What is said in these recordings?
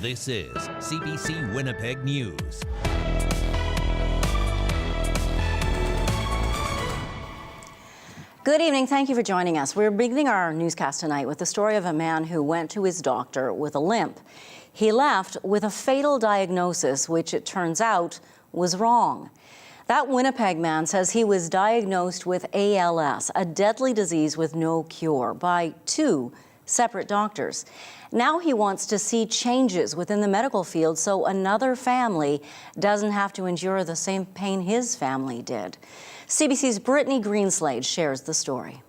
This is CBC Winnipeg News. Good evening. Thank you for joining us. We're beginning our newscast tonight with the story of a man who went to his doctor with a limp. He left with a fatal diagnosis, which it turns out was wrong. That Winnipeg man says he was diagnosed with ALS, a deadly disease with no cure, by two separate doctors. Now he wants to see changes within the medical field so another family doesn't have to endure the same pain his family did. CBC's Brittany Greenslade shares the story.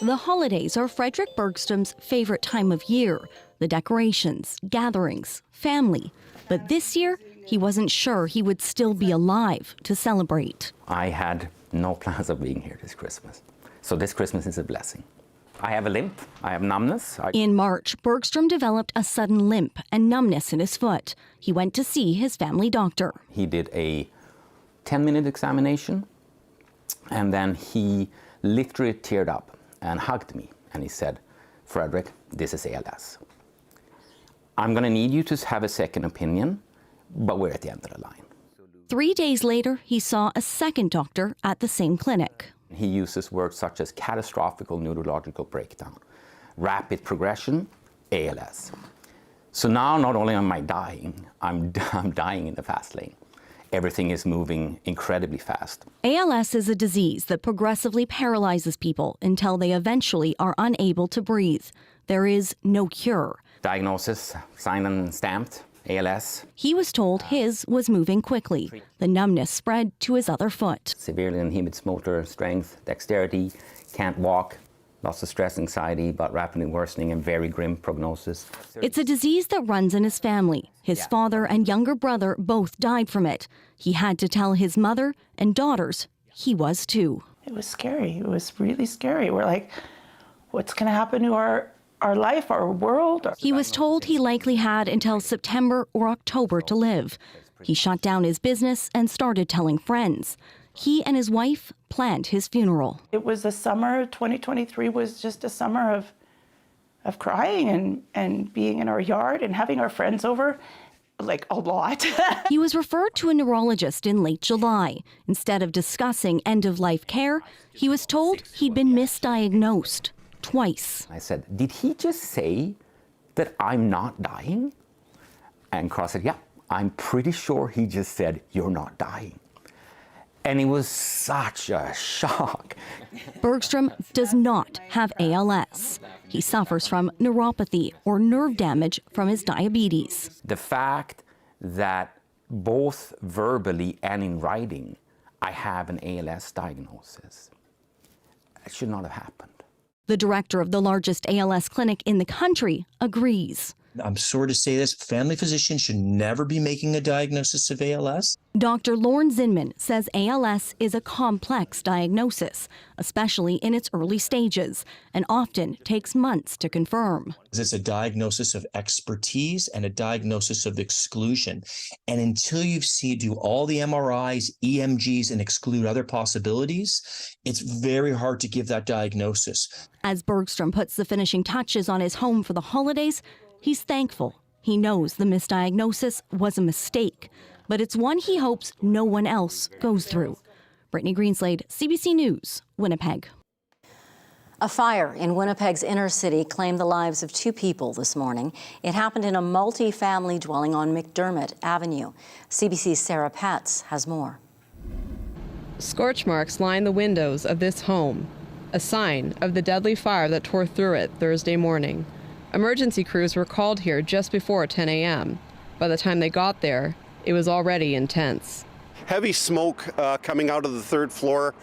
The holidays are Frederick Bergstrom's favorite time of year. The decorations, gatherings, family. But this year, he wasn't sure he would still be alive to celebrate. I had no plans of being here this Christmas. So this Christmas is a blessing. I have a limp, I have numbness. In March, Bergstrom developed a sudden limp and numbness in his foot. He went to see his family doctor. He did a 10-minute examination, and then he literally teared up and hugged me. And he said, "Frederick, this is ALS. I'm going to need you to have a second opinion, but we're at the end of the line." 3 days later, he saw a second doctor at the same clinic. He uses words such as catastrophic neurological breakdown, rapid progression, ALS. So now not only am I dying, I'm dying in the fast lane. Everything is moving incredibly fast. ALS is a disease that progressively paralyzes people until they eventually are unable to breathe. There is no cure. Diagnosis, signed and stamped, ALS. He was told his was moving quickly. The numbness spread to his other foot. Severely inhibits motor strength, dexterity, can't walk, lots of stress, anxiety, but rapidly worsening and very grim prognosis. It's a disease that runs in his family. His father and younger brother both died from it. He had to tell his mother and daughters he was too. It was scary. It was really scary. We're like, what's going to happen to our life, our world? He was told he likely had until September or October to live. He shut down his business and started telling friends. He and his wife planned his funeral. It was the summer, 2023 was just a summer of crying and being in our yard and having our friends over, like a lot. He was referred to a neurologist in late July. Instead of discussing end-of-life care, he was told he'd been misdiagnosed. Twice. I said, "Did he just say that I'm not dying?" And Cross said, "Yeah, I'm pretty sure he just said you're not dying." And it was such a shock. Bergstrom does not have ALS. He suffers from neuropathy or nerve damage from his diabetes. The fact that both verbally and in writing I have an ALS diagnosis, it should not have happened. The director of the largest ALS clinic in the country agrees. I'm sorry to say this, family physicians should never be making a diagnosis of ALS. Dr. Lorne Zinman says ALS is a complex diagnosis, especially in its early stages, and often takes months to confirm. It's a diagnosis of expertise and a diagnosis of exclusion. And until you do all the MRIs, EMGs, and exclude other possibilities, it's very hard to give that diagnosis. As Bergstrom puts the finishing touches on his home for the holidays, he's thankful. He knows the misdiagnosis was a mistake, but it's one he hopes no one else goes through. Brittany Greenslade, CBC News, Winnipeg. A fire in Winnipeg's inner city claimed the lives of two people this morning. It happened in a multi-family dwelling on McDermott Avenue. CBC's Sarah Petz has more. Scorch marks line the windows of this home, a sign of the deadly fire that tore through it Thursday morning. Emergency crews were called here just before 10 a.m. By the time they got there, it was already intense. Heavy smoke coming out of the third floor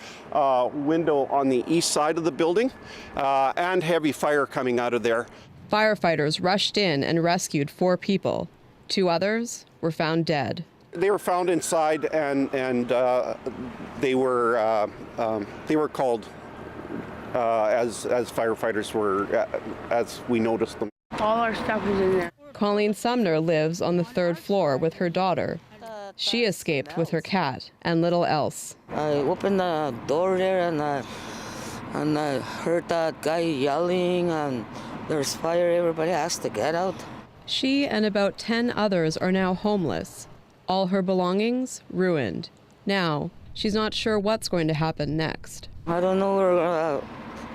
window on the east side of the building, and heavy fire coming out of there. Firefighters rushed in and rescued 4 people. 2 others were found dead. They were found inside, and they were called as firefighters were, as we noticed them. All our stuff was in there. Colleen Sumner lives on the 3rd floor with her daughter. She escaped with her cat and little else. I opened the door there and I heard that guy yelling and There's fire, everybody has to get out. She and about 10 others are now homeless. All her belongings ruined. Now, she's not sure what's going to happen next. I don't know where,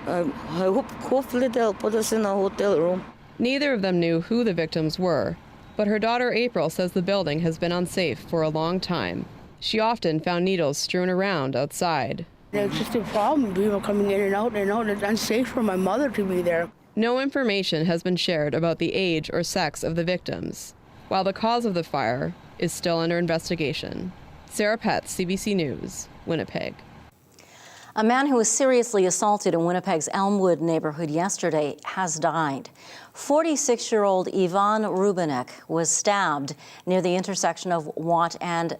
I hope, hopefully they'll put us in a hotel room. Neither of them knew who the victims were, but her daughter April says the building has been unsafe for a long time. She often found needles strewn around outside. It's just a problem, people coming in and out, it's unsafe for my mother to be there. No information has been shared about the age or sex of the victims, while the cause of the fire is still under investigation. Sarah Petz, CBC News, Winnipeg. A man who was seriously assaulted in Winnipeg's Elmwood neighborhood yesterday has died. 46-year-old Ivan Rubinek was stabbed near the intersection of Watt and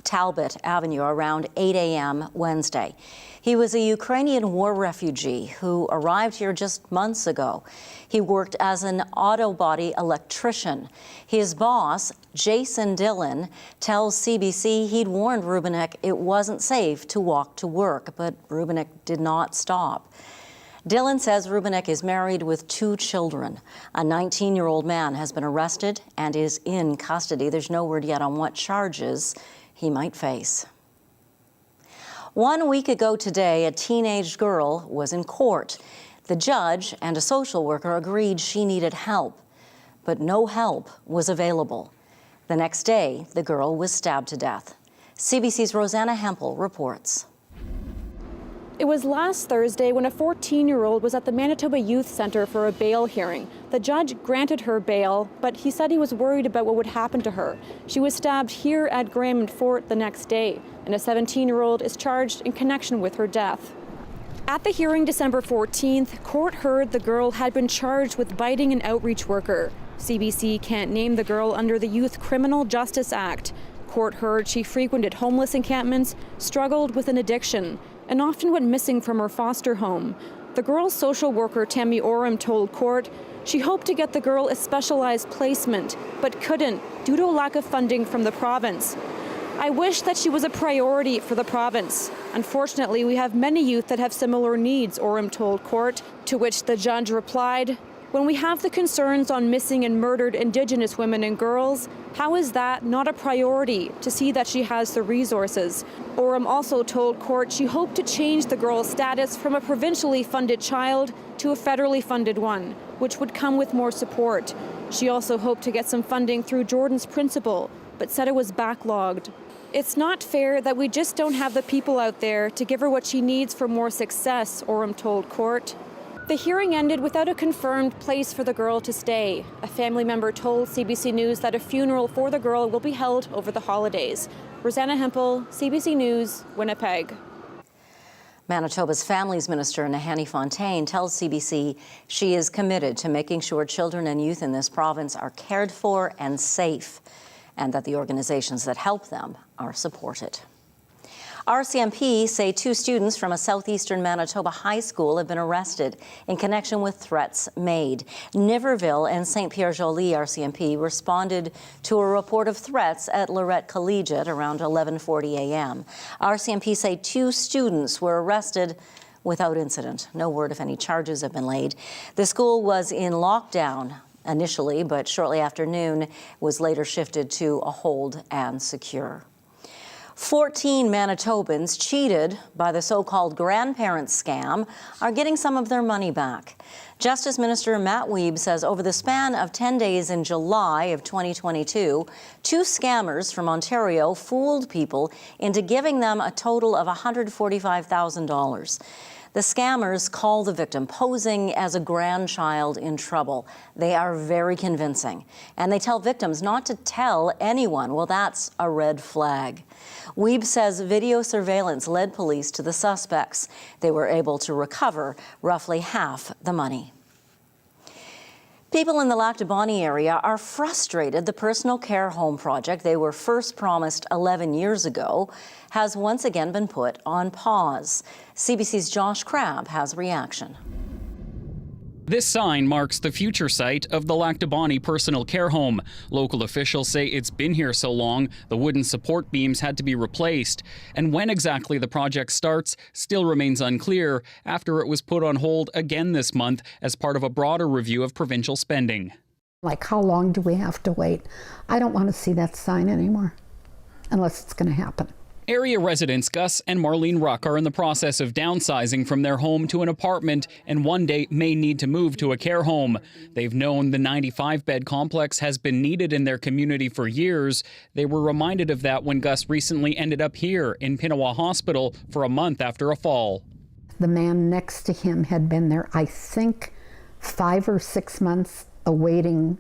Talbot Avenue around 8 a.m. Wednesday. He was a Ukrainian war refugee who arrived here just months ago. He worked as an auto body electrician. His boss, Jason Dillon, tells CBC he'd warned Rubinek it wasn't safe to walk to work, but Rubinek did not stop. Dillon says Rubinek is married with 2 children. A 19-year-old man has been arrested and is in custody. There's no word yet on what charges he might face. 1 week ago today, a teenage girl was in court. The judge and a social worker agreed she needed help, but no help was available. The next day, the girl was stabbed to death. CBC's Rosanna Hempel reports. It was last Thursday when a 14-year-old was at the Manitoba Youth Centre for a bail hearing. The judge granted her bail, but he said he was worried about what would happen to her. She was stabbed here at Graham and Fort the next day, and a 17-year-old is charged in connection with her death. At the hearing December 14th, court heard the girl had been charged with biting an outreach worker. CBC can't name the girl under the Youth Criminal Justice Act. Court heard she frequented homeless encampments, struggled with an addiction, and often went missing from her foster home. The girl's social worker, Tammy Oram, told court she hoped to get the girl a specialized placement, but couldn't due to a lack of funding from the province. I wish that she was a priority for the province. Unfortunately, we have many youth that have similar needs, Oram told court, to which the judge replied, when we have the concerns on missing and murdered Indigenous women and girls, how is that not a priority to see that she has the resources? Oram also told court she hoped to change the girl's status from a provincially funded child to a federally funded one, which would come with more support. She also hoped to get some funding through Jordan's principal, but said it was backlogged. It's not fair that we just don't have the people out there to give her what she needs for more success, Oram told court. The hearing ended without a confirmed place for the girl to stay. A family member told CBC News that a funeral for the girl will be held over the holidays. Rosanna Hempel, CBC News, Winnipeg. Manitoba's Families Minister, Nahanni Fontaine, tells CBC she is committed to making sure children and youth in this province are cared for and safe, and that the organizations that help them are supported. RCMP say 2 students from a southeastern Manitoba high school have been arrested in connection with threats made. Niverville and St. Pierre-Jolie RCMP responded to a report of threats at Lorette Collegiate around 11:40 a.m. RCMP say 2 students were arrested without incident. No word if any charges have been laid. The school was in lockdown initially, but shortly after noon was later shifted to a hold and secure. 14 Manitobans cheated by the so-called grandparents scam are getting some of their money back. Justice Minister Matt Wiebe says over the span of 10 days in July of 2022, 2 scammers from Ontario fooled people into giving them a total of $145,000. The scammers call the victim posing as a grandchild in trouble. They are very convincing, and they tell victims not to tell anyone. Well, that's a red flag. Wiebe says video surveillance led police to the suspects. They were able to recover roughly half the money. People in the Lac du Bonnet area are frustrated the personal care home project they were first promised 11 years ago has once again been put on pause. CBC's Josh Crabb has reaction. This sign marks the future site of the Lac du Bonny personal care home. Local officials say it's been here so long, the wooden support beams had to be replaced. And when exactly the project starts still remains unclear after it was put on hold again this month as part of a broader review of provincial spending. Like, how long do we have to wait? I don't want to see that sign anymore, unless it's going to happen. Area residents Gus and Marlene Ruck are in the process of downsizing from their home to an apartment and one day may need to move to a care home. They've known the 95-bed complex has been needed in their community for years. They were reminded of that when Gus recently ended up here in Pinawa Hospital for a month after a fall. The man next to him had been there, I think, 5 or 6 months awaiting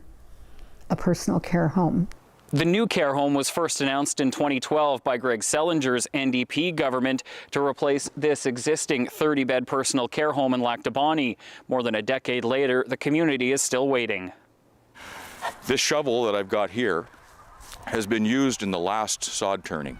a personal care home. The new care home was first announced in 2012 by Greg Selinger's NDP government to replace this existing 30-bed personal care home in Lac du Bonny. More than a decade later, the community is still waiting. This shovel that I've got here has been used in the last sod turning.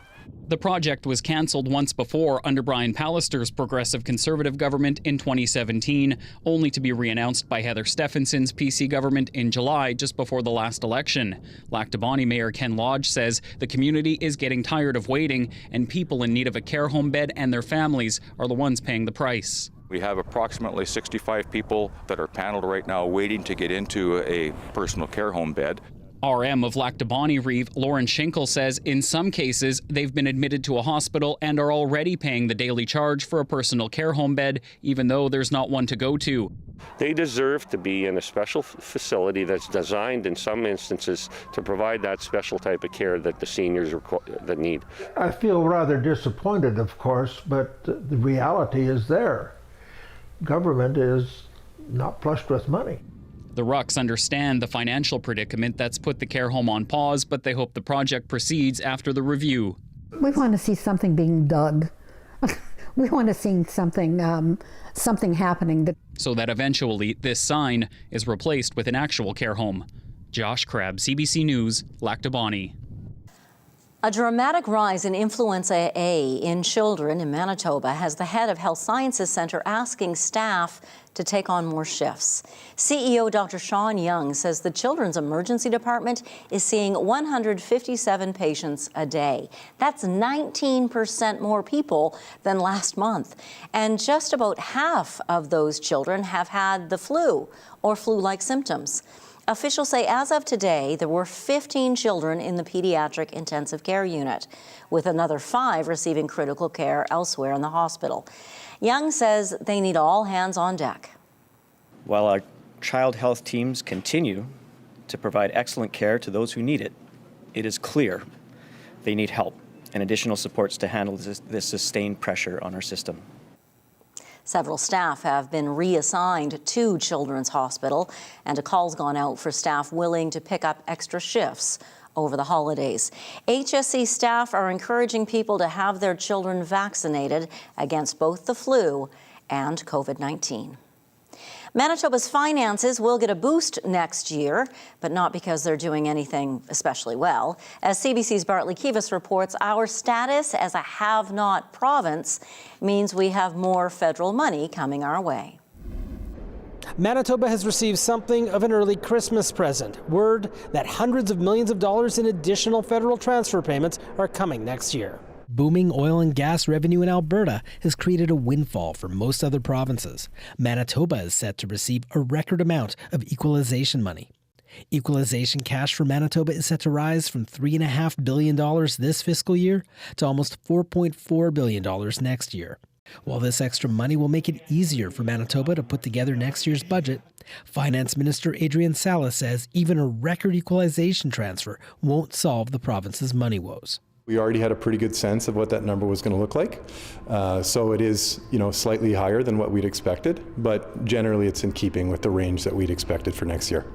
The project was cancelled once before under Brian Pallister's Progressive Conservative government in 2017, only to be re-announced by Heather Stephenson's PC government in July, just before the last election. Lac du Bonny Mayor Ken Lodge says the community is getting tired of waiting, and people in need of a care home bed and their families are the ones paying the price. We have approximately 65 people that are paneled right now waiting to get into a personal care home bed. RM of Lac du Bonny Reeve, Lauren Schinkel, says in some cases they've been admitted to a hospital and are already paying the daily charge for a personal care home bed, even though there's not one to go to. They deserve to be in a special facility that's designed in some instances to provide that special type of care that the seniors that need. I feel rather disappointed, of course, but the reality is there. Government is not flushed with money. The Rucks understand the financial predicament that's put the care home on pause, but they hope the project proceeds after the review. We want to see something being dug. We want to see something happening. So that eventually this sign is replaced with an actual care home. Josh Crabb, CBC News, Lac du Bonny. A dramatic rise in influenza A in children in Manitoba has the head of Health Sciences Centre asking staff to take on more shifts. CEO Dr. Sean Young says the Children's Emergency Department is seeing 157 patients a day. That's 19% more people than last month. And just about half of those children have had the flu or flu-like symptoms. Officials say as of today, there were 15 children in the pediatric intensive care unit, with another 5 receiving critical care elsewhere in the hospital. Young says they need all hands on deck. While our child health teams continue to provide excellent care to those who need it, it is clear they need help and additional supports to handle this sustained pressure on our system. Several staff have been reassigned to Children's Hospital, and a call's gone out for staff willing to pick up extra shifts over the holidays. HSC staff are encouraging people to have their children vaccinated against both the flu and COVID-19. Manitoba's finances will get a boost next year, but not because they're doing anything especially well. As CBC's Bartley Kivas reports, our status as a have-not province means we have more federal money coming our way. Manitoba has received something of an early Christmas present. Word that hundreds of millions of dollars in additional federal transfer payments are coming next year. Booming oil and gas revenue in Alberta has created a windfall for most other provinces. Manitoba is set to receive a record amount of equalization money. Equalization cash for Manitoba is set to rise from $3.5 billion this fiscal year to almost $4.4 billion next year. While this extra money will make it easier for Manitoba to put together next year's budget, Finance Minister Adrian Salas says even a record equalization transfer won't solve the province's money woes. We already had a pretty good sense of what that number was going to look like. So it is, slightly higher than what we'd expected, but generally it's in keeping with the range that we'd expected for next year.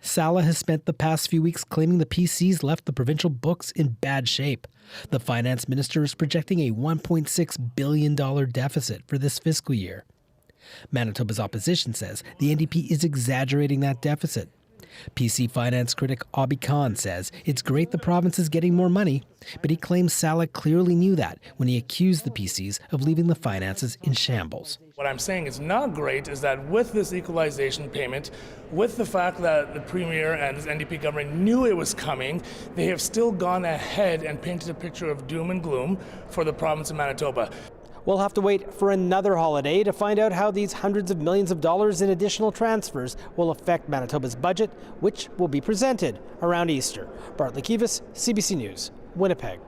Sala has spent the past few weeks claiming the PCs left the provincial books in bad shape. The finance minister is projecting a $1.6 billion deficit for this fiscal year. Manitoba's opposition says the NDP is exaggerating that deficit. PC finance critic Abi Khan says it's great the province is getting more money, but he claims Salah clearly knew that when he accused the PCs of leaving the finances in shambles. What I'm saying is not great is that with this equalization payment, with the fact that the Premier and his NDP government knew it was coming, they have still gone ahead and painted a picture of doom and gloom for the province of Manitoba. We'll have to wait for another holiday to find out how these hundreds of millions of dollars in additional transfers will affect Manitoba's budget, which will be presented around Easter. Bartley Kivas, CBC News, Winnipeg.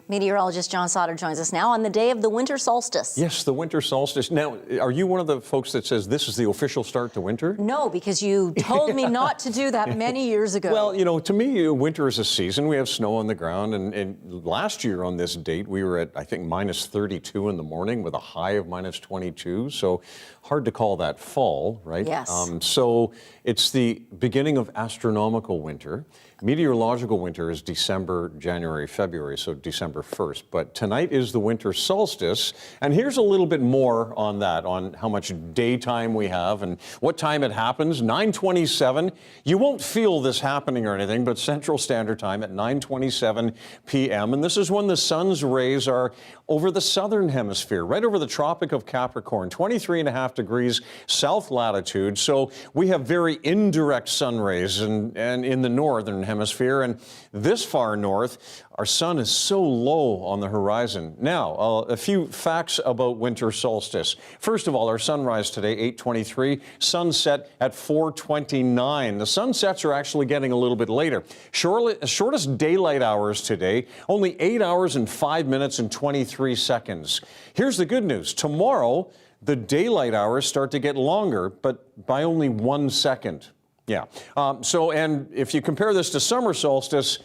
Meteorologist John Sauter joins us now on the day of the winter solstice. Yes, the winter solstice. Now, are you one of the folks that says this is the official start to winter? No, because you told me not to do that many years ago. Well, you know, to me, winter is a season. We have snow on the ground. And last year on this date, we were at, I think, minus 32 in the morning with a high of minus 22. So hard to call that fall, right? Yes. So it's the beginning of astronomical winter. Meteorological winter is December, January, February, so December 1st. But tonight is the winter solstice. And here's a little bit more on that, on how much daytime we have and what time it happens. 9:27. You won't feel this happening or anything, but Central Standard Time at 9:27 p.m. And this is when the sun's rays are over the southern hemisphere, right over the Tropic of Capricorn, 23.5 degrees south latitude. So we have very indirect sun rays and in the northern hemisphere, and this far north, our sun is so low on the horizon. Now, a few facts about winter solstice. First of all, our sunrise today, 8:23, sunset at 4:29. The sunsets are actually getting a little bit later. Shortest daylight hours today, only 8 hours and 5 minutes and 23 seconds. Here's the good news. Tomorrow, the daylight hours start to get longer, but by only 1 second. Yeah. And if you compare this to summer solstice,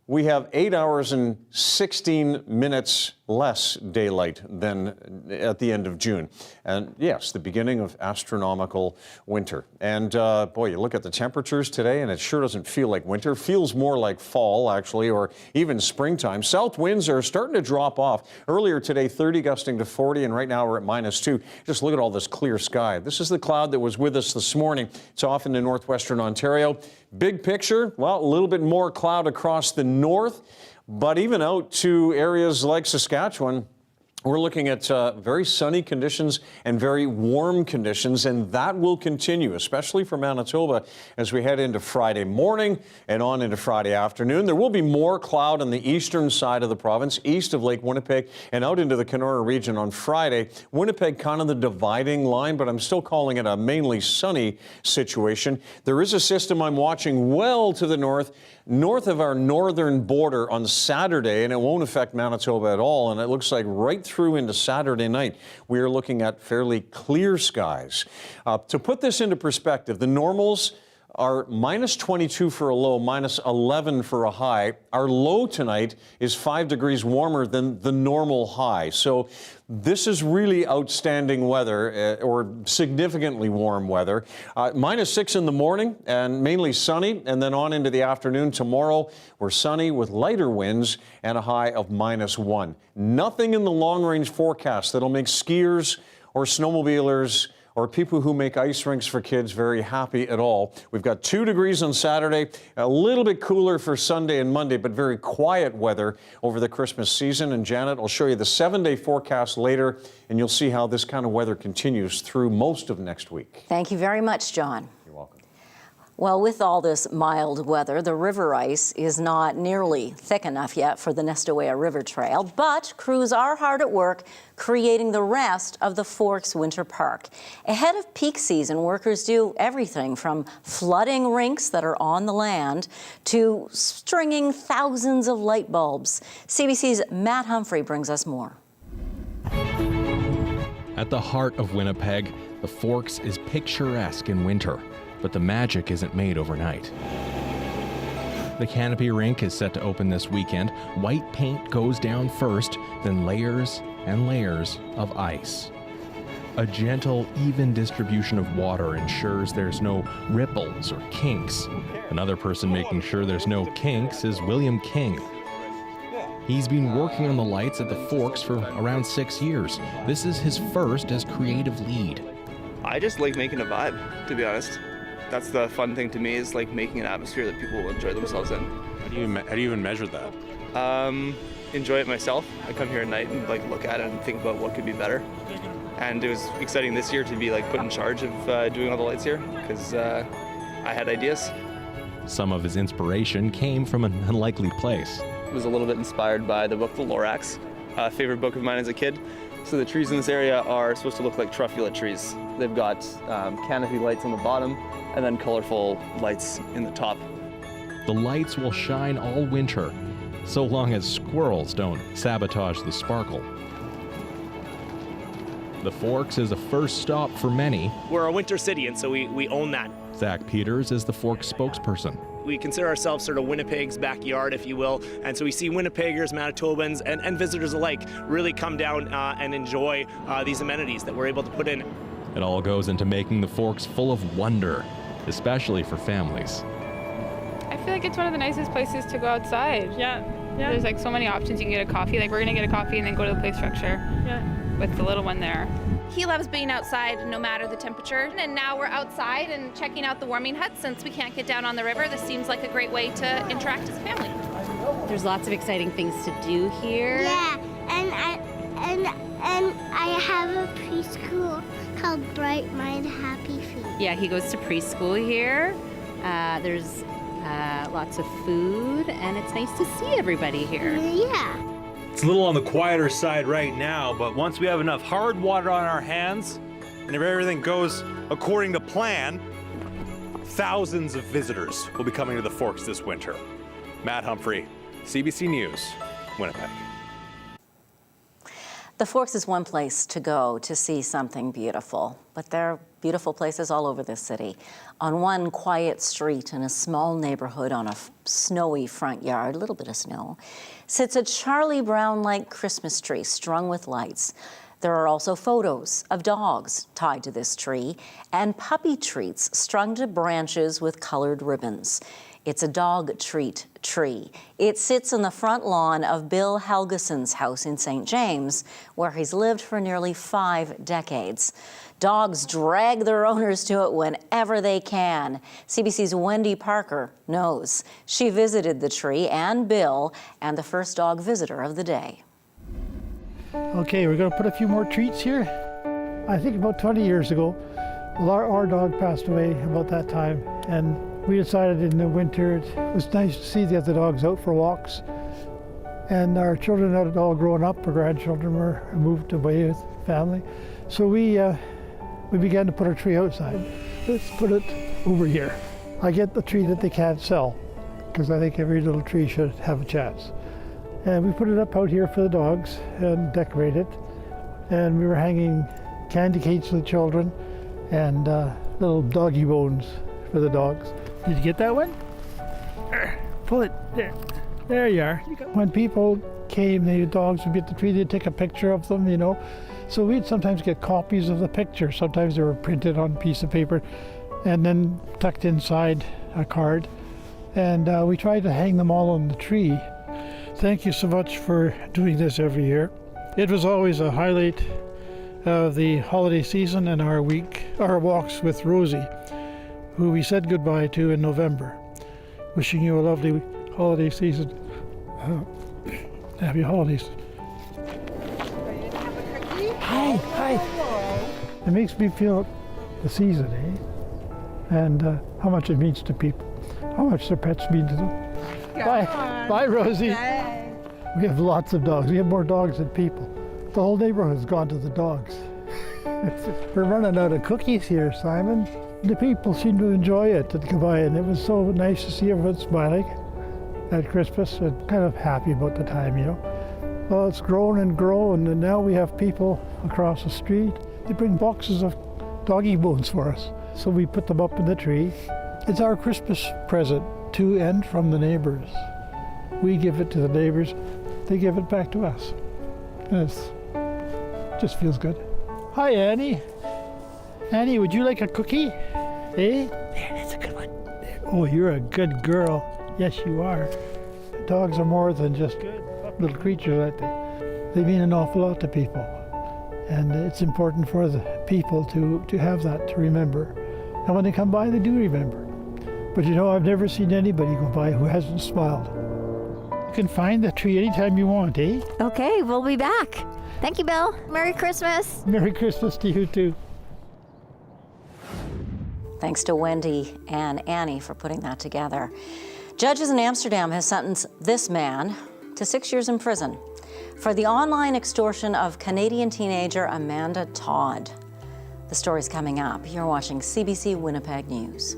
we have 8 hours and 16 minutes less daylight than at the end of June. And yes, the beginning of astronomical winter. And boy, you look at the temperatures today and it sure doesn't feel like winter. Feels more like fall, actually, or even springtime. South winds are starting to drop off. Earlier today, 30 gusting to 40, and right now we're at -2. Just look at all this clear sky. This is the cloud that was with us this morning. It's off into northwestern Ontario. Big picture, well, a little bit more cloud across the north, but even out to areas like Saskatchewan, we're looking at very sunny conditions and very warm conditions, and that will continue, especially for Manitoba as we head into Friday morning and on into Friday afternoon. There will be more cloud on the eastern side of the province, east of Lake Winnipeg and out into the Kenora region on Friday. Winnipeg kind of the dividing line, but I'm still calling it a mainly sunny situation. There is a system I'm watching well to the north of our northern border on Saturday, and it won't affect Manitoba at all. And it looks like right through into Saturday night, we are looking at fairly clear skies. To put this into perspective, the normals are -22 for a low, -11 for a high. Our low tonight is 5 degrees warmer than the normal high. So this is really outstanding weather, or significantly warm weather. -6 in the morning and mainly sunny, and then on into the afternoon. Tomorrow we're sunny with lighter winds and a high of -1. Nothing in the long-range forecast that'll make skiers or snowmobilers or people who make ice rinks for kids very happy at all. We've got 2 degrees on Saturday, a little bit cooler for Sunday and Monday, but very quiet weather over the Christmas season. And Janet, I'll show you the 7-day forecast later, and you'll see how this kind of weather continues through most of next week. Thank you very much, John. You're welcome. Well, with all this mild weather, the river ice is not nearly thick enough yet for the Nestawaya River Trail, but crews are hard at work creating the rest of the Forks Winter Park. Ahead of peak season, workers do everything from flooding rinks that are on the land to stringing thousands of light bulbs. CBC's Matt Humphrey brings us more. At the heart of Winnipeg, the Forks is picturesque in winter. But the magic isn't made overnight. The Canopy Rink is set to open this weekend. White paint goes down first, then layers and layers of ice. A gentle, even distribution of water ensures there's no ripples or kinks. Another person making sure there's no kinks is William King. He's been working on the lights at the Forks for around 6 years. This is his first as creative lead. I just like making a vibe, to be honest. That's the fun thing to me, is like making an atmosphere that people will enjoy themselves in. How do you even measure that? Enjoy it myself. I come here at night and like look at it and think about what could be better. And it was exciting this year to be like put in charge of doing all the lights here, because I had ideas. Some of his inspiration came from an unlikely place. I was a little bit inspired by the book The Lorax, a favorite book of mine as a kid. So the trees in this area are supposed to look like truffula trees. They've got canopy lights on the bottom and then colorful lights in the top. The lights will shine all winter, so long as squirrels don't sabotage the sparkle. The Forks is a first stop for many. We're a winter city, and so we own that. Zach Peters is the Forks spokesperson. We consider ourselves sort of Winnipeg's backyard, if you will, and so we see Winnipeggers, Manitobans, and visitors alike really come down and enjoy these amenities that we're able to put in. It all goes into making the Forks full of wonder, especially for families. I feel like it's one of the nicest places to go outside. Yeah. There's like so many options. You can get a coffee. Like we're gonna get a coffee and then go to the play structure. With the little one there. He loves being outside no matter the temperature. And now we're outside and checking out the warming hut. Since we can't get down on the river, this seems like a great way to interact as a family. There's lots of exciting things to do here. Yeah, and I have a preschool called Bright Mind Happy Feet. Yeah, he goes to preschool here. There's lots of food, and it's nice to see everybody here. Yeah. It's a little on the quieter side right now, but once we have enough hard water on our hands, and if everything goes according to plan, thousands of visitors will be coming to the Forks this winter. Matt Humphrey, CBC News, Winnipeg. The Forks is one place to go to see something beautiful, but there are beautiful places all over this city. On one quiet street in a small neighborhood on a snowy front yard, a little bit of snow, sits a Charlie Brown-like Christmas tree strung with lights. There are also photos of dogs tied to this tree and puppy treats strung to branches with colored ribbons. It's a dog treat tree. It sits on the front lawn of Bill Helgeson's house in St. James, where he's lived for nearly 5 decades. Dogs drag their owners to it whenever they can. CBC's Wendy Parker knows. She visited the tree and Bill, and the first dog visitor of the day. Okay, we're going to put a few more treats here. I think about 20 years ago, our dog passed away about that time, and we decided in the winter it was nice to see the other dogs out for walks. And our children had all grown up, our grandchildren were moved away with family. So we began to put our tree outside. Let's put it over here. I get the tree that they can't sell, because I think every little tree should have a chance. And we put it up out here for the dogs and decorate it. And we were hanging candy canes for the children and little doggy bones for the dogs. Did you get that one? Pull it. There. There you are. When people came, the dogs would be at the tree, they'd take a picture of them, you know. So we'd sometimes get copies of the picture. Sometimes they were printed on a piece of paper and then tucked inside a card. And we tried to hang them all on the tree. Thank you so much for doing this every year. It was always a highlight of the holiday season and our walks with Rosie, who we said goodbye to in November. Wishing you a lovely holiday season. Happy holidays. Hi. It makes me feel the season, And how much it means to people. How much their pets mean to them. Bye, Rosie. Bye. We have lots of dogs. We have more dogs than people. The whole neighborhood's gone to the dogs. We're running out of cookies here, Simon. The people seem to enjoy it and come by, and it was so nice to see everyone smiling at Christmas and kind of happy about the time, you know. Well, it's grown and grown, and now we have people across the street. They bring boxes of doggy bones for us. So we put them up in the tree. It's our Christmas present to and from the neighbors. We give it to the neighbors, they give it back to us. And it just feels good. Hi, Annie. Annie, would you like a cookie? Eh? There, that's a good one. There. Oh, you're a good girl. Yes, you are. Dogs are more than just little creatures, aren't they? They mean an awful lot to people. And it's important for the people to have that, to remember. And when they come by, they do remember. But you know, I've never seen anybody go by who hasn't smiled. You can find the tree anytime you want, eh? Okay, we'll be back. Thank you, Bill. Merry Christmas. Merry Christmas to you too. Thanks to Wendy and Annie for putting that together. Judges in Amsterdam have sentenced this man to 6 years in prison for the online extortion of Canadian teenager Amanda Todd. The story's coming up. You're watching CBC Winnipeg News.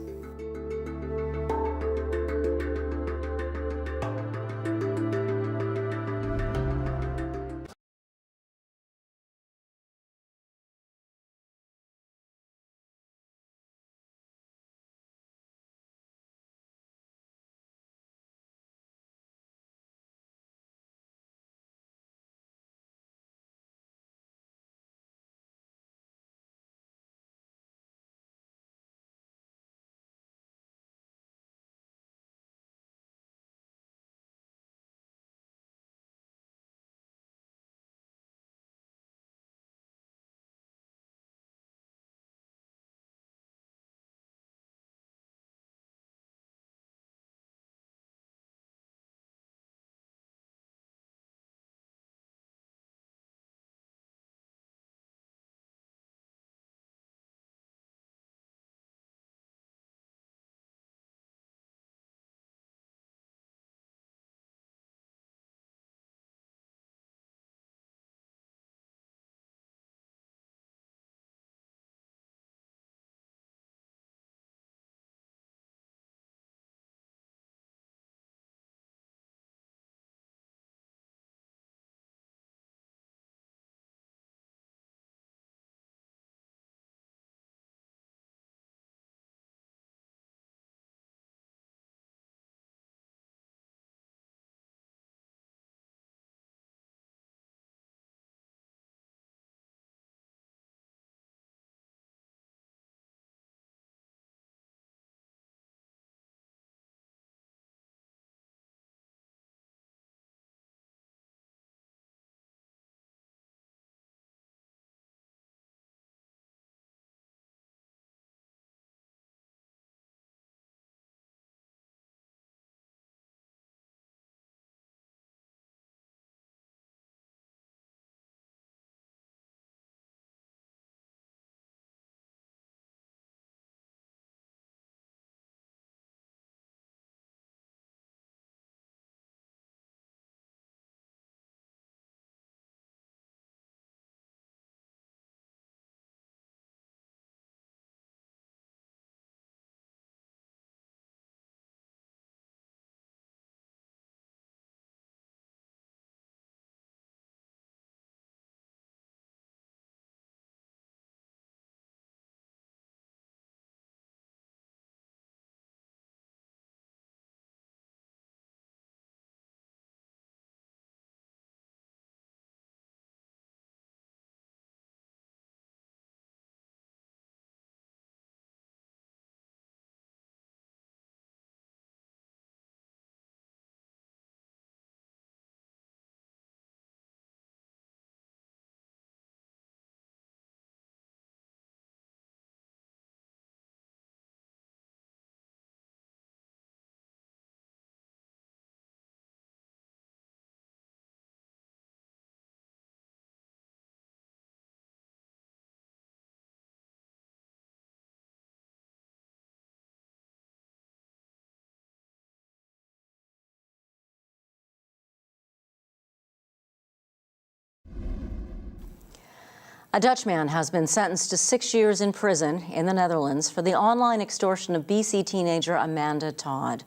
A Dutch man has been sentenced to 6 years in prison in the Netherlands for the online extortion of BC teenager Amanda Todd.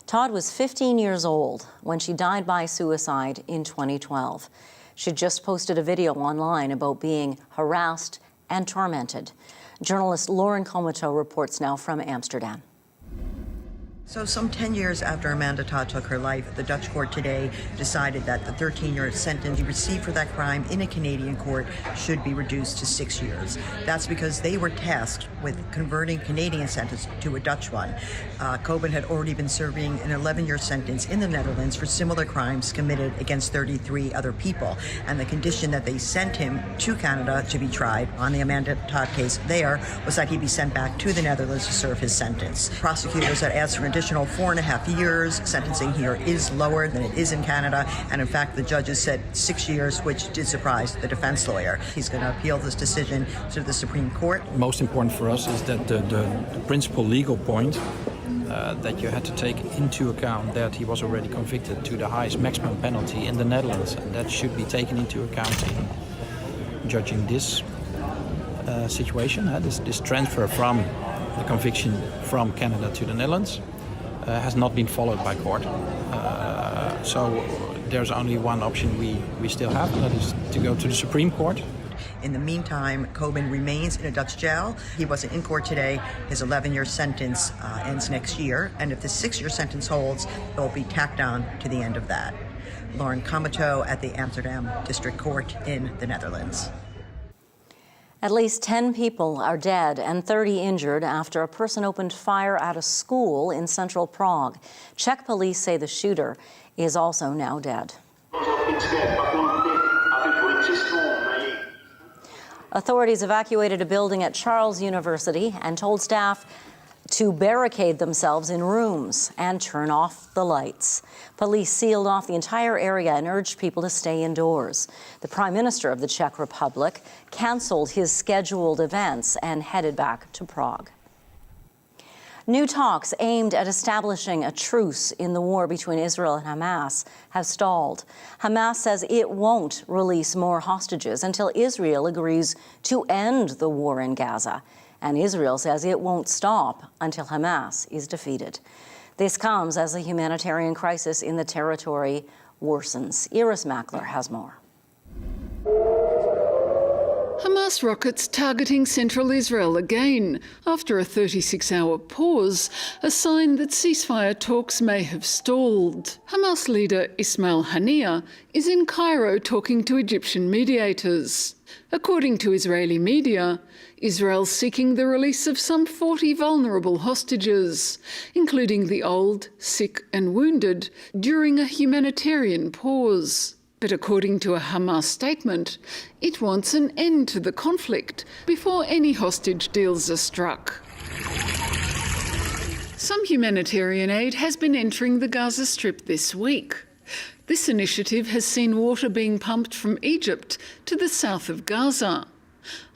Todd was 15 years old when she died by suicide in 2012. She just posted a video online about being harassed and tormented. Journalist Lauren Comateau reports now from Amsterdam. So some 10 years after Amanda Todd took her life, the Dutch court today decided that the 13-year sentence he received for that crime in a Canadian court should be reduced to 6 years. That's because they were tasked with converting Canadian sentence to a Dutch one. Coben had already been serving an 11-year sentence in the Netherlands for similar crimes committed against 33 other people. And the condition that they sent him to Canada to be tried on the Amanda Todd case there was that he be sent back to the Netherlands to serve his sentence. Prosecutors had asked for an additional 4.5 years. Sentencing here is lower than it is in Canada, and in fact the judges said 6 years, which did surprise the defense lawyer. He's going to appeal this decision to the Supreme Court. Most important for us is that the principal legal point that you had to take into account that he was already convicted to the highest maximum penalty in the Netherlands, and that should be taken into account in judging this situation, this transfer from the conviction from Canada to the Netherlands. Has not been followed by court. So there's only one option we still have, and that is to go to the Supreme Court. In the meantime, Coben remains in a Dutch jail. He wasn't in court today. His 11-year sentence ends next year, and if the 6-year sentence holds, it will be tacked on to the end of that. Lauren Kamato at the Amsterdam District Court in the Netherlands. At least 10 people are dead and 30 injured after a person opened fire at a school in central Prague. Czech police say the shooter is also now dead. Authorities evacuated a building at Charles University and told staff to barricade themselves in rooms and turn off the lights. Police sealed off the entire area and urged people to stay indoors. The Prime Minister of the Czech Republic canceled his scheduled events and headed back to Prague. New talks aimed at establishing a truce in the war between Israel and Hamas have stalled. Hamas says it won't release more hostages until Israel agrees to end the war in Gaza. And Israel says it won't stop until Hamas is defeated. This comes as the humanitarian crisis in the territory worsens. Iris Mackler has more. Hamas rockets targeting central Israel again after a 36-hour pause, a sign that ceasefire talks may have stalled. Hamas leader Ismail Haniyeh is in Cairo talking to Egyptian mediators. According to Israeli media, Israel's seeking the release of some 40 vulnerable hostages, including the old, sick and wounded, during a humanitarian pause. But according to a Hamas statement, it wants an end to the conflict before any hostage deals are struck. Some humanitarian aid has been entering the Gaza Strip this week. This initiative has seen water being pumped from Egypt to the south of Gaza.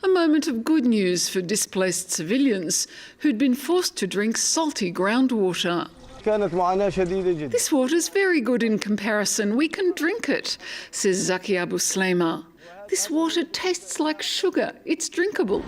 A moment of good news for displaced civilians who'd been forced to drink salty groundwater. This water's very good in comparison. We can drink it, says Zaki Abu Slema. This water tastes like sugar. It's drinkable.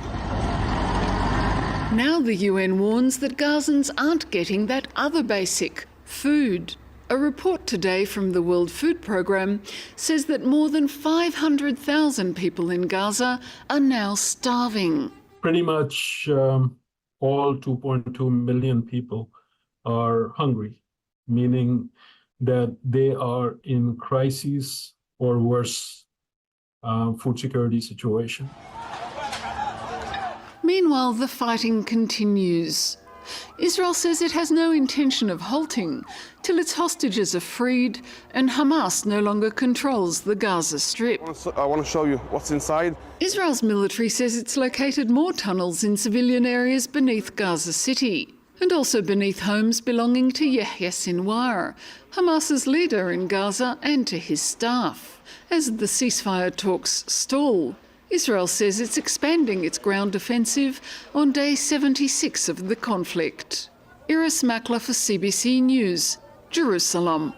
Now the UN warns that Gazans aren't getting that other basic, food. A report today from the World Food Programme says that more than 500,000 people in Gaza are now starving. Pretty much all 2.2 million people are hungry, meaning that they are in crisis or worse food security situation. Meanwhile, the fighting continues. Israel says it has no intention of halting till its hostages are freed and Hamas no longer controls the Gaza Strip. I want to show you what's inside. Israel's military says it's located more tunnels in civilian areas beneath Gaza City and also beneath homes belonging to Yahya Sinwar, Hamas's leader in Gaza, and to his staff. As the ceasefire talks stall, Israel says it's expanding its ground offensive on day 76 of the conflict. Iris Mackler for CBC News, Jerusalem.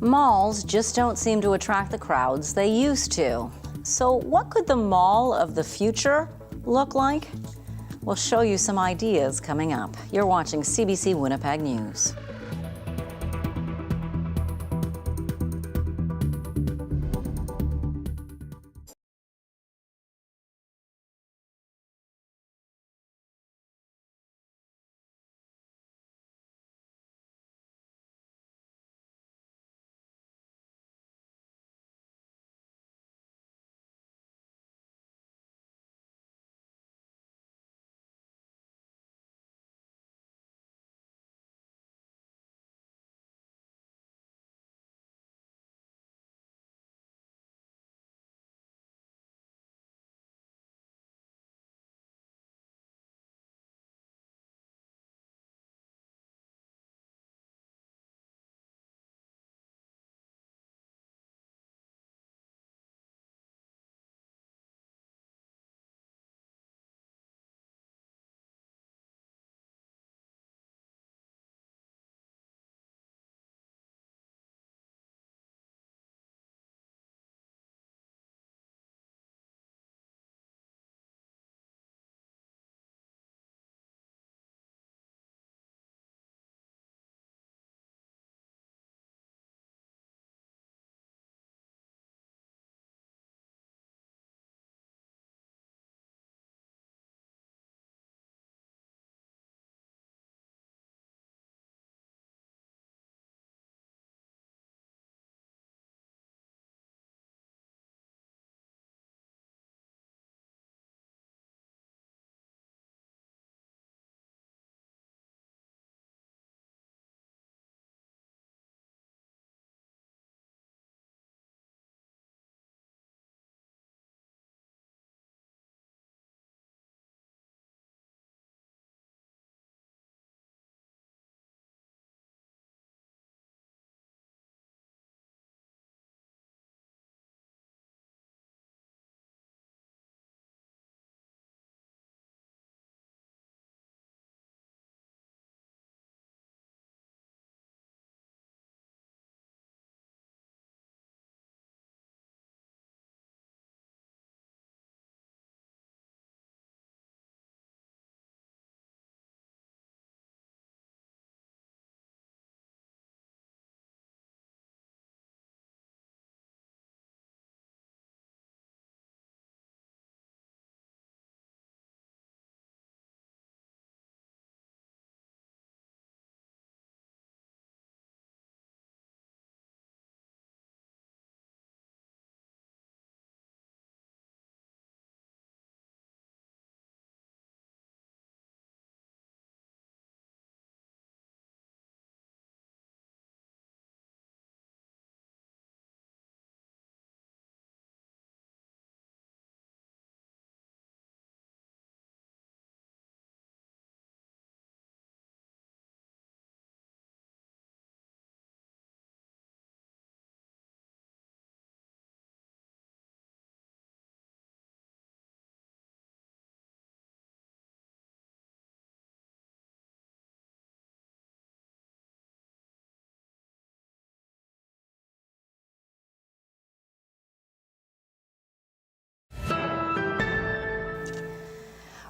Malls just don't seem to attract the crowds they used to. So what could the mall of the future look like? We'll show you some ideas coming up. You're watching CBC Winnipeg News.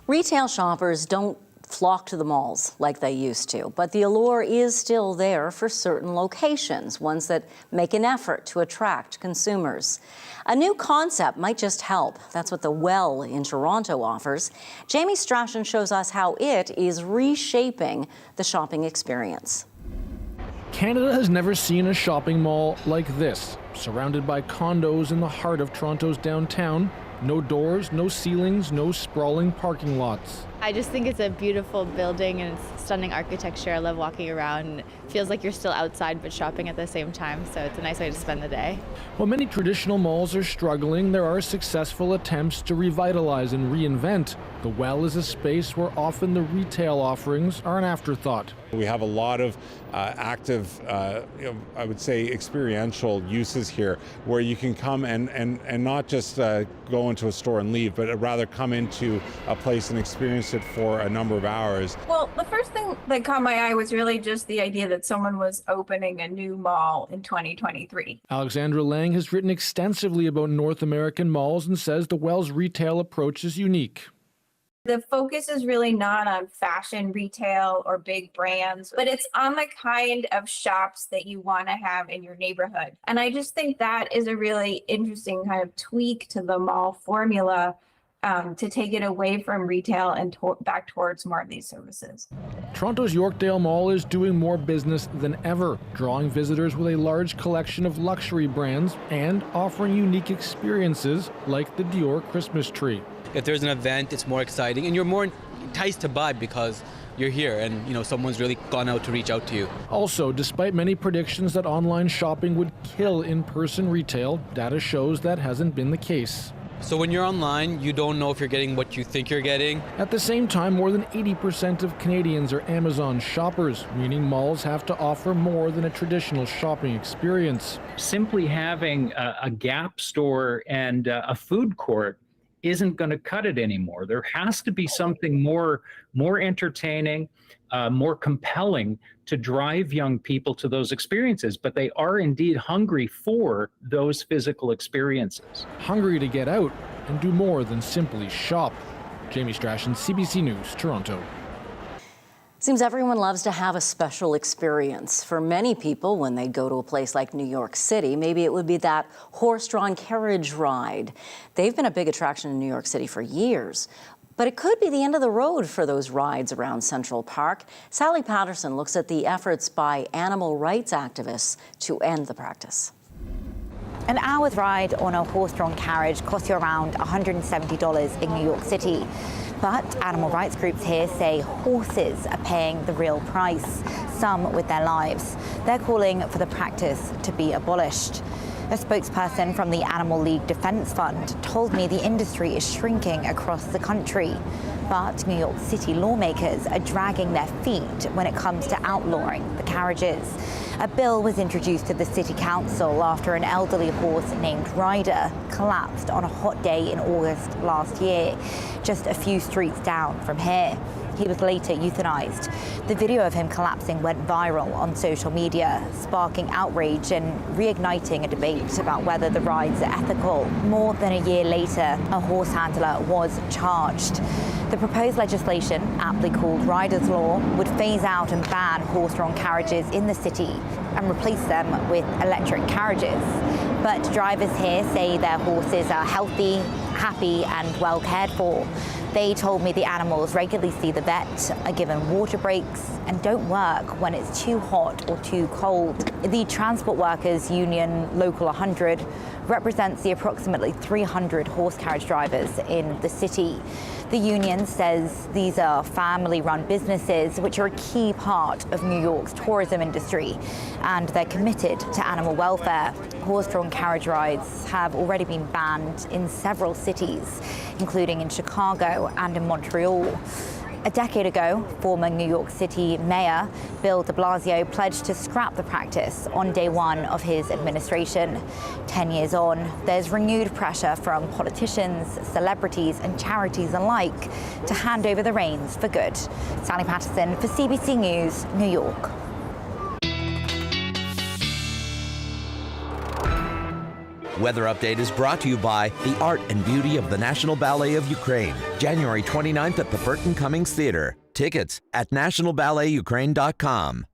Retail shoppers don't flock to the malls like they used to, but the allure is still there for certain locations, ones that make an effort to attract consumers. A new concept might just help. That's what the Well in Toronto offers. Jamie Strachan shows us how it is reshaping the shopping experience. Canada has never seen a shopping mall like this, surrounded by condos in the heart of Toronto's downtown. No doors, no ceilings, no sprawling parking lots. I just think it's a beautiful building and it's stunning architecture. I love walking around. It feels like you're still outside but shopping at the same time, so it's a nice way to spend the day. While many traditional malls are struggling, there are successful attempts to revitalize and reinvent. The Well is a space where often the retail offerings are an afterthought. We have a lot of active, I would say, experiential uses here, where you can come and not just go into a store and leave, but rather come into a place and experience it for a number of hours. Well, the first thing that caught my eye was really just the idea that someone was opening a new mall in 2023. Alexandra Lang has written extensively about North American malls and says the Well's retail approach is unique. The focus is really not on fashion retail or big brands, but it's on the kind of shops that you want to have in your neighborhood. And I just think that is a really interesting kind of tweak to the mall formula to take it away from retail and back towards more of these services. Toronto's Yorkdale Mall is doing more business than ever, drawing visitors with a large collection of luxury brands and offering unique experiences like the Dior Christmas tree. If there's an event, it's more exciting and you're more enticed to buy because you're here and someone's really gone out to reach out to you. Also, despite many predictions that online shopping would kill in-person retail, data shows that hasn't been the case. So when you're online, you don't know if you're getting what you think you're getting. At the same time, more than 80% of Canadians are Amazon shoppers, meaning malls have to offer more than a traditional shopping experience. Simply having a Gap store and a food court isn't going to cut it anymore. There has to be something more entertaining, more compelling to drive young people to those experiences, but they are indeed hungry for those physical experiences. Hungry to get out and do more than simply shop. Jamie Strachan, CBC News, Toronto. Seems everyone loves to have a special experience. For many people, when they go to a place like New York City, maybe it would be that horse-drawn carriage ride. They've been a big attraction in New York City for years. But it could be the end of the road for those rides around Central Park. Sally Patterson looks at the efforts by animal rights activists to end the practice. An hour's ride on a horse-drawn carriage costs you around $170 in New York City. But animal rights groups here say horses are paying the real price, some with their lives. They're calling for the practice to be abolished. A spokesperson from the Animal League Defense Fund told me the industry is shrinking across the country. But New York City lawmakers are dragging their feet when it comes to outlawing the carriages. A bill was introduced to the City Council after an elderly horse named Ryder collapsed on a hot day in August last year, just a few streets down from here. He was later euthanized. The video of him collapsing went viral on social media, sparking outrage and reigniting a debate about whether the rides are ethical. More than a year later, a horse handler was charged. The proposed legislation, aptly called Riders' Law, would phase out and ban horse-drawn carriages in the city and replace them with electric carriages. But drivers here say their horses are healthy, happy and well cared for. They told me the animals regularly see the vet, are given water breaks and don't work when it's too hot or too cold. The Transport Workers Union Local 100 represents the approximately 300 horse carriage drivers in the city. The union says these are family-run businesses which are a key part of New York's tourism industry, and they're committed to animal welfare. Horse-drawn carriage rides have already been banned in several cities, including in Chicago and in Montreal. A decade ago, former New York City Mayor Bill de Blasio pledged to scrap the practice on day one of his administration. 10 years on, there's renewed pressure from politicians, celebrities and charities alike to hand over the reins for good. Sally Patterson for CBC News, New York. Weather Update is brought to you by the art and beauty of the National Ballet of Ukraine. January 29th at the Burton Cummings Theatre. Tickets at nationalballetukraine.com.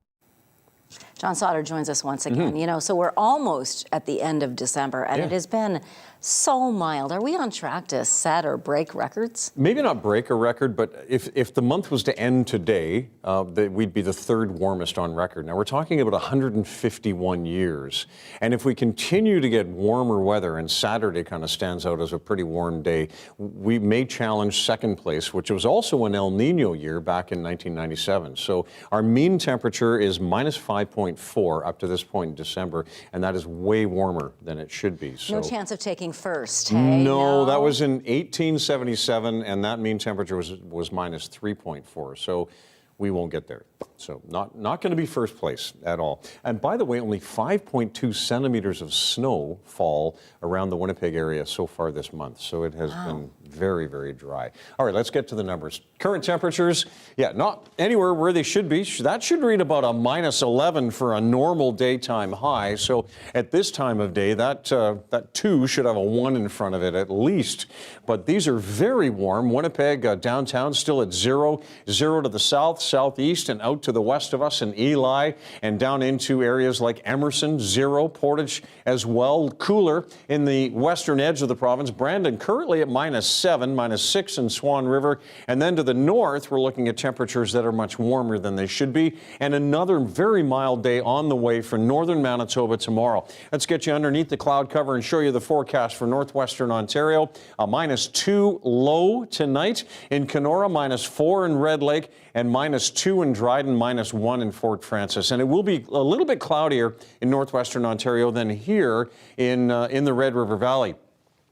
John Sauter joins us once again. You know, so we're almost at the end of December, and it has been so mild. Are we on track to set or break records? Maybe not break a record, but if the month was to end today, we'd be the third warmest on record. Now, we're talking about 151 years. And if we continue to get warmer weather, and Saturday kind of stands out as a pretty warm day, we may challenge second place, which was also an El Nino year back in 1997. So our mean temperature is minus 5.4 up to this point in December, and that is way warmer than it should be. So. No chance of taking first, hey? No, that was in 1877, and that mean temperature was minus 3.4. So we won't get there. So not going to be first place at all. And by the way, only 5.2 centimeters of snow fall around the Winnipeg area so far this month. So it has been very, very dry. All right, let's get to the numbers. Current temperatures, not anywhere where they should be. That should read about a minus 11 for a normal daytime high. So at this time of day, that 2 should have a 1 in front of it at least. But these are very warm. Winnipeg downtown still at 0 to the south, southeast, and out to the west of us in Ely and down into areas like Emerson, 0, Portage as well. Cooler in the western edge of the province. Brandon currently at minus 7, minus 6 in Swan River. And then to the north, we're looking at temperatures that are much warmer than they should be. And another very mild day on the way for northern Manitoba tomorrow. Let's get you underneath the cloud cover and show you the forecast for northwestern Ontario. A minus 2 low tonight in Kenora, minus 4 in Red Lake, and minus 2 in Dryden, minus 1 in Fort Francis. And it will be a little bit cloudier in northwestern Ontario than here in the Red River Valley.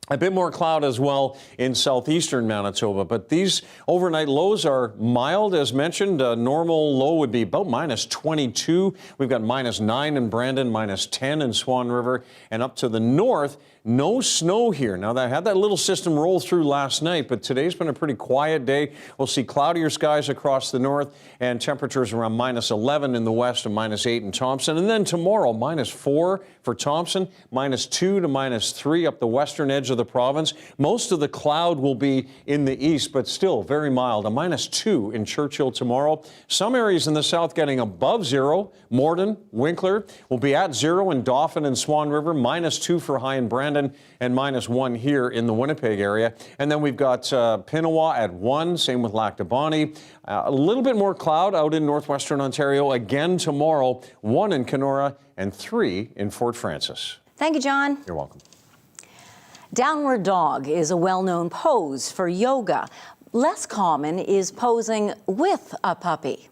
A bit more cloud as well in southeastern Manitoba, but these overnight lows are mild, as mentioned. A normal low would be about minus 22. We've got minus 9 in Brandon, minus 10 in Swan River, and up to the north, no snow here. Now, I had that little system roll through last night, but today's been a pretty quiet day. We'll see cloudier skies across the north and temperatures around minus 11 in the west and minus 8 in Thompson. And then tomorrow, minus 4 for Thompson, minus 2 to minus 3 up the western edge of the province. Most of the cloud will be in the east, but still very mild. A minus 2 in Churchill tomorrow. Some areas in the south getting above 0. Morden, Winkler will be at 0 in Dauphin and Swan River, minus 2 for high in Brandon, and minus 1 here in the Winnipeg area. And then we've got Pinawa at 1, same with Lac du Bonnet. A little bit more cloud out in northwestern Ontario again tomorrow, 1 in Kenora and 3 in Fort Francis. Thank you, John. You're welcome. Downward dog is a well-known pose for yoga. Less common is posing with a puppy.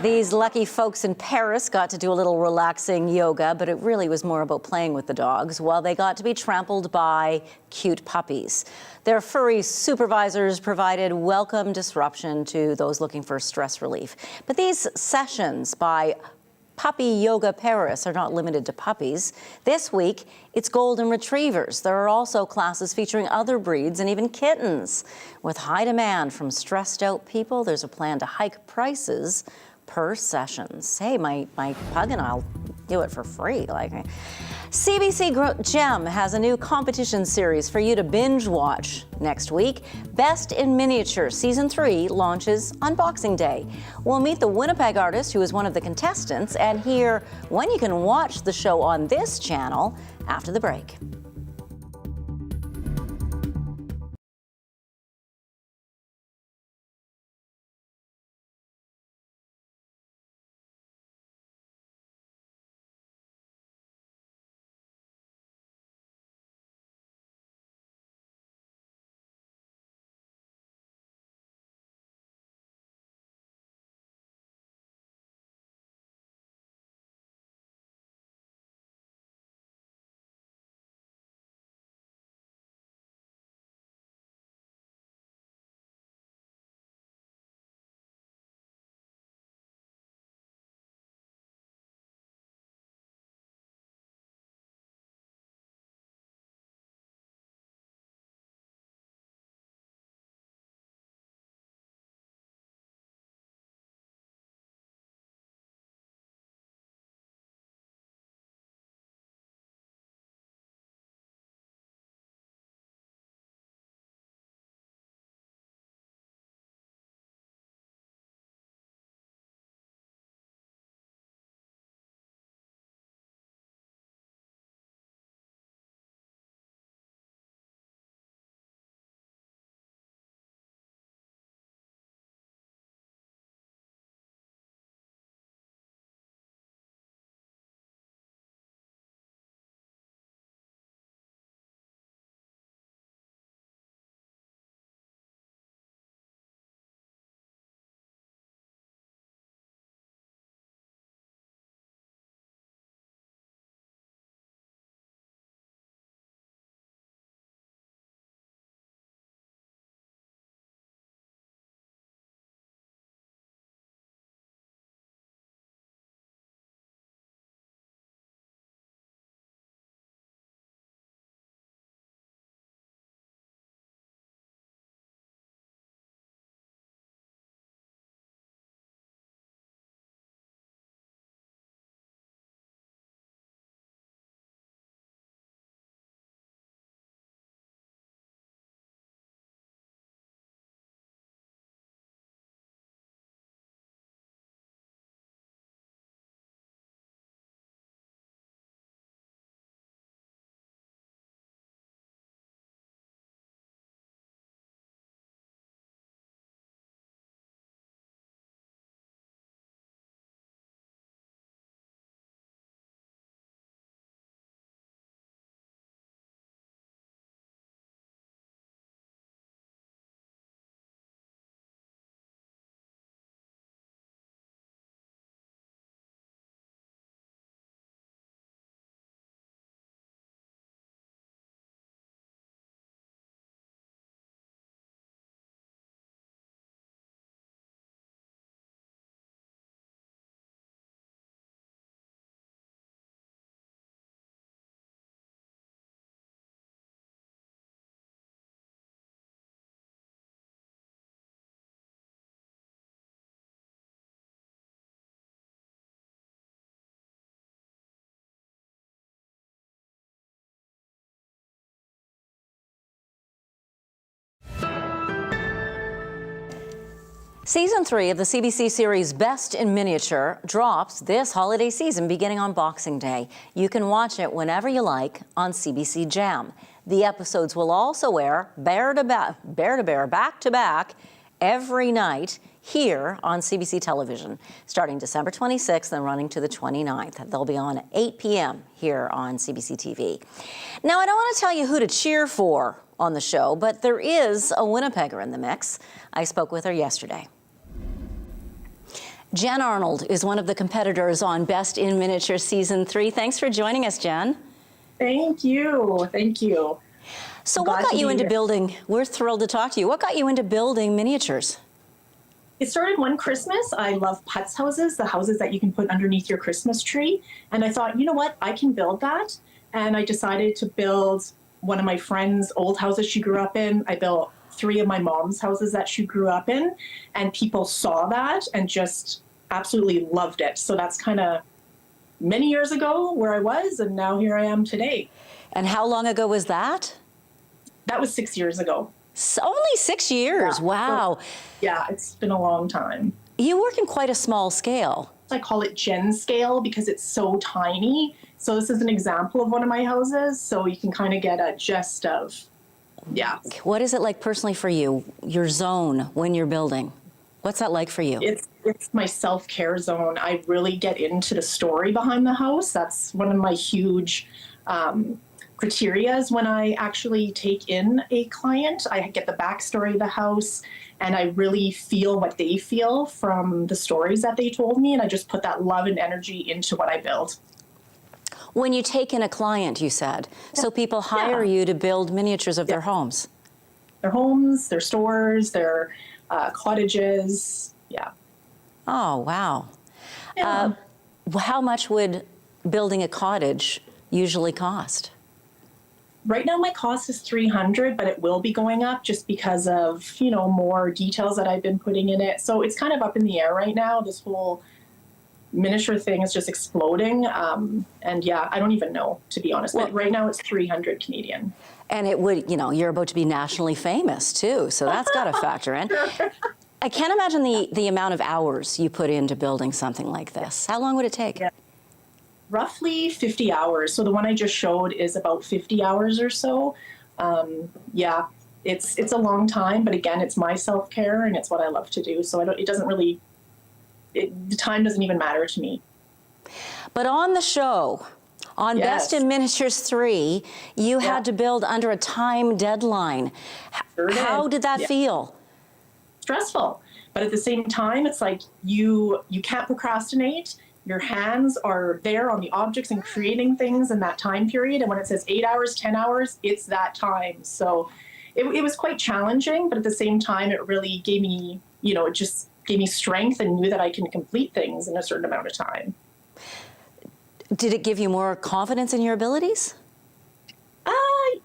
These lucky folks in Paris got to do a little relaxing yoga, but it really was more about playing with the dogs while they got to be trampled by cute puppies. Their furry supervisors provided welcome disruption to those looking for stress relief. But these sessions by Puppy Yoga Paris are not limited to puppies. This week, it's golden retrievers. There are also classes featuring other breeds and even kittens. With high demand from stressed out people, there's a plan to hike prices per sessions. Hey, my pug and I'll do it for free. CBC Gem has a new competition series for you to binge watch next week. Best in Miniature Season 3 launches on Boxing Day. We'll meet the Winnipeg artist who is one of the contestants and hear when you can watch the show on this channel after the break. Season 3 of the CBC series Best in Miniature drops this holiday season beginning on Boxing Day. You can watch it whenever you like on CBC Jam. The episodes will also air bear to bear, back to back, every night here on CBC television, starting December 26th and running to the 29th. They'll be on at 8 p.m. here on CBC TV. Now, I don't want to tell you who to cheer for on the show, but there is a Winnipegger in the mix. I spoke with her yesterday. Jen Arnold is one of the competitors on Best in Miniature Season 3. Thanks for joining us, Jen. Thank you. Thank you. So what got you into building? We're thrilled to talk to you. What got you into building miniatures? It started one Christmas. I love putz houses, the houses that you can put underneath your Christmas tree. And I thought, you know what, I can build that. And I decided to build one of my friend's old houses she grew up in. I built 3 of my mom's houses that she grew up in. And people saw that and just absolutely loved it. So that's kind of many years ago where I was, and now here I am today. And how long ago was that? That was 6 years ago. Only 6 years, Yeah. wow. So, yeah, it's been a long time. You work in quite a small scale. I call it Gen scale because it's so tiny. So this is an example of one of my houses. So you can kind of get a gist of, yeah. What is it like personally for you, your zone when you're building? What's that like for you? It's my self-care zone. I really get into the story behind the house. That's one of my huge criterias when I actually take in a client. I get the backstory of the house and I really feel what they feel from the stories that they told me, and I just put that love and energy into what I build. When you take in a client, you said, so people hire you to build miniatures of their homes? Their homes, their stores, their cottages, yeah. Oh, wow. How much would building a cottage usually cost? Right now my cost is $300, but it will be going up just because of, you know, more details that I've been putting in it. So it's kind of up in the air right now. This whole miniature thing is just exploding. And yeah, I don't even know, to be honest. But right now it's 300 Canadian. And it would, you know, you're about to be nationally famous too, so that's got to factor in. I can't imagine the amount of hours you put into building something like this. How long would it take? Yeah. Roughly 50 hours. So the one I just showed is about 50 hours or so. Yeah, it's a long time, but again, it's my self-care and it's what I love to do. So it doesn't really, the time doesn't even matter to me. But on the show, on Best in Miniatures 3, you had to build under a time deadline. How did that feel? Stressful, but at the same time, it's like you can't procrastinate. Your hands are there on the objects and creating things in that time period. And when it says 8 hours, 10 hours, it's that time. So it was quite challenging, but at the same time, it really gave me, you know, it just gave me strength and knew that I can complete things in a certain amount of time. Did it give you more confidence in your abilities?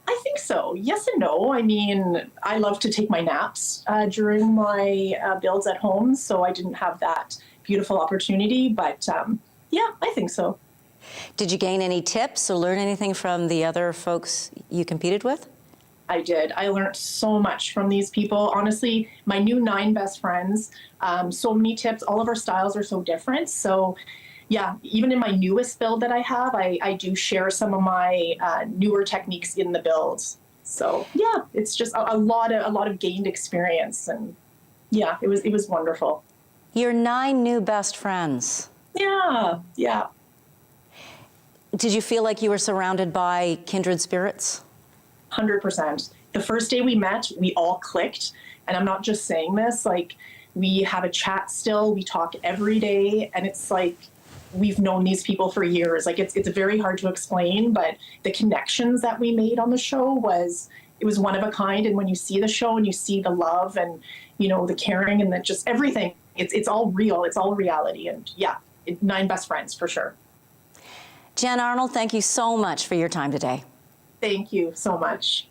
I think so. Yes and no. I mean, I love to take my naps during my builds at home, so I didn't have that beautiful opportunity, but yeah, I think so. Did you gain any tips or learn anything from the other folks you competed with? I did. I learned so much from these people. Honestly, my new 9 best friends, so many tips. All of our styles are so different. So yeah, even in my newest build that I have, I do share some of my newer techniques in the builds. So yeah, it's just a lot of gained experience, and yeah, it was wonderful. Your 9 new best friends. Yeah, yeah. Did you feel like you were surrounded by kindred spirits? 100%. The first day we met, we all clicked, and I'm not just saying this, like we have a chat still, we talk every day, and it's like we've known these people for years. Like it's very hard to explain, but the connections that we made on the show was one of a kind. And when you see the show and you see the love and, you know, the caring and just everything, it's all real, it's all reality. And yeah, 9 best friends for sure. Jen Arnold, thank you so much for your time today. Thank you so much.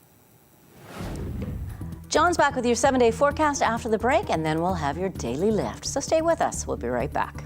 John's back with your 7-day forecast after the break, and then we'll have your daily lift. So stay with us. We'll be right back.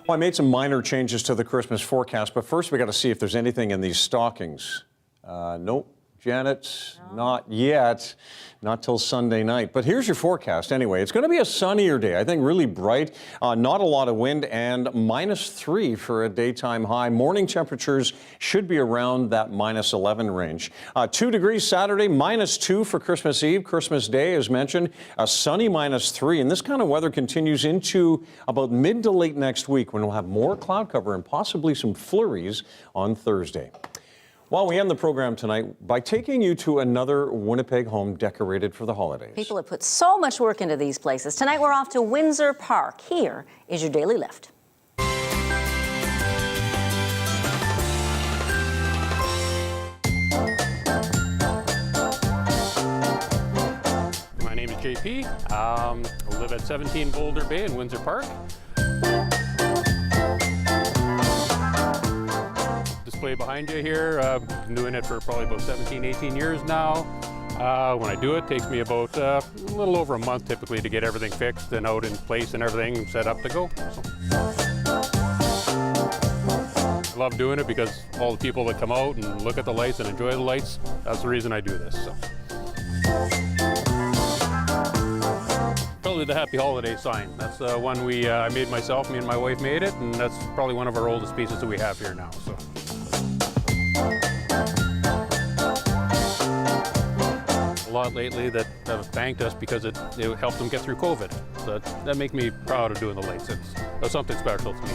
Well, I made some minor changes to the Christmas forecast, but first we got to see if there's anything in these stockings. Nope, Janet, not yet. Not till Sunday night. But here's your forecast anyway. It's going to be a sunnier day. I think really bright, not a lot of wind, and -3 for a daytime high. Morning temperatures should be around that -11 range. 2 degrees Saturday, -2 for Christmas Eve. Christmas Day, as mentioned, a sunny -3. And this kind of weather continues into about mid to late next week when we'll have more cloud cover and possibly some flurries on Thursday. Well, we end the program tonight by taking you to another Winnipeg home decorated for the holidays. People have put so much work into these places. Tonight we're off to Windsor Park. Here is your daily lift. My name is JP. I live at 17 Boulder Bay in Windsor Park. Display behind you here. Been doing it for probably about 17, 18 years now. When I do it, takes me about a little over a month typically to get everything fixed and out in place and everything set up to go. So. I love doing it because all the people that come out and look at the lights and enjoy the lights, that's the reason I do this. So. Probably the Happy Holiday sign. That's the one I made myself, me and my wife made it, and that's probably one of our oldest pieces that we have here now. So. A lot lately that have thanked us because it helped them get through COVID. So that makes me proud of doing the lights. That's something special to me.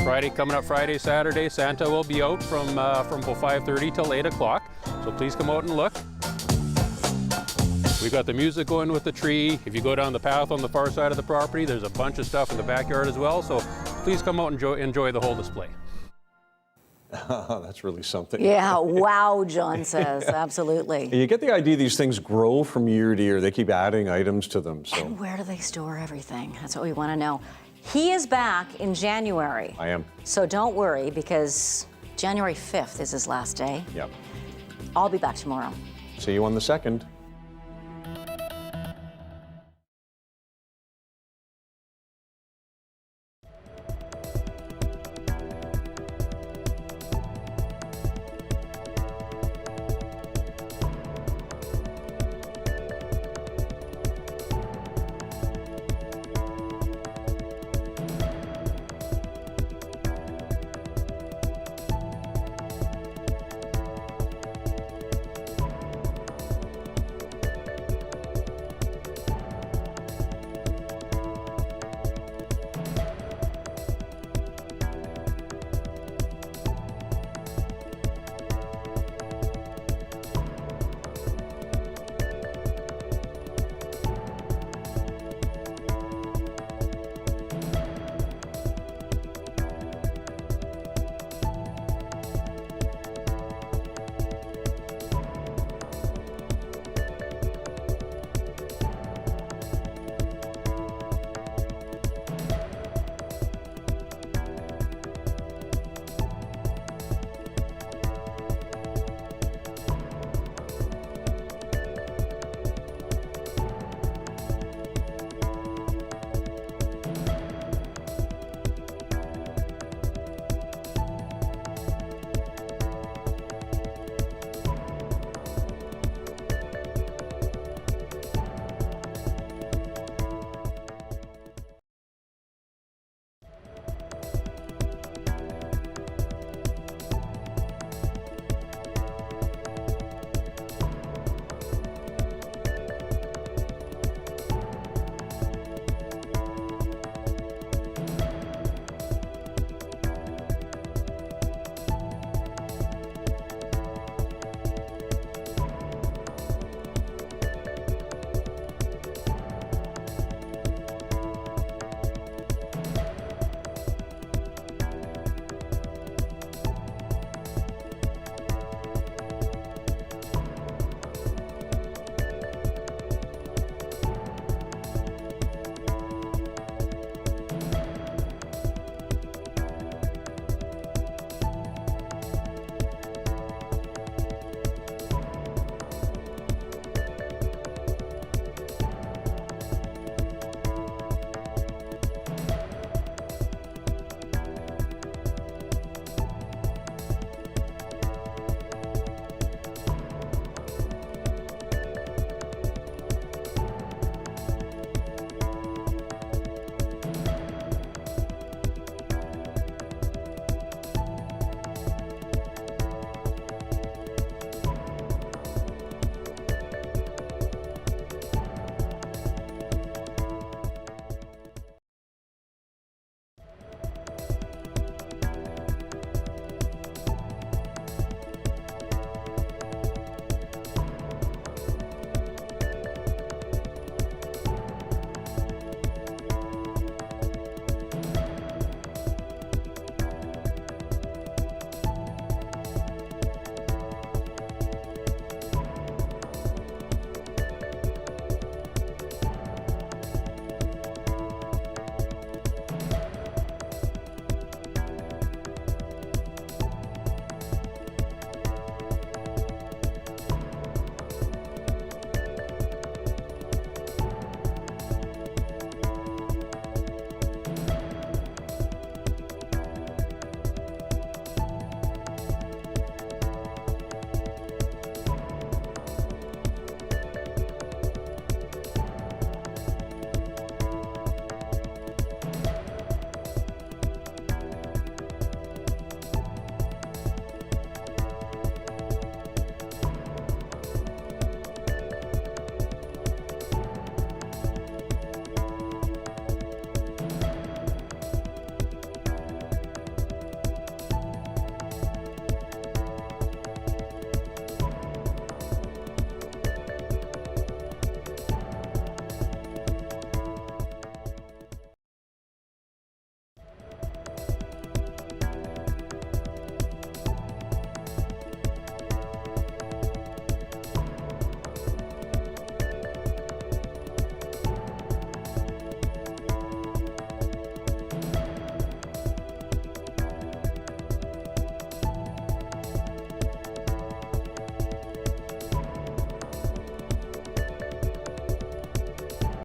Friday, coming up Friday, Saturday, Santa will be out from about 5:30 till 8 o'clock. So please come out and look. We've got the music going with the tree. If you go down the path on the far side of the property, there's a bunch of stuff in the backyard as well. So please come out and enjoy the whole display. That's really something. Yeah, wow, John says, absolutely. You get the idea these things grow from year to year. They keep adding items to them. So. And where do they store everything? That's what we want to know. He is back in January. I am. So don't worry, because January 5th is his last day. Yep. I'll be back tomorrow. See you on the 2nd.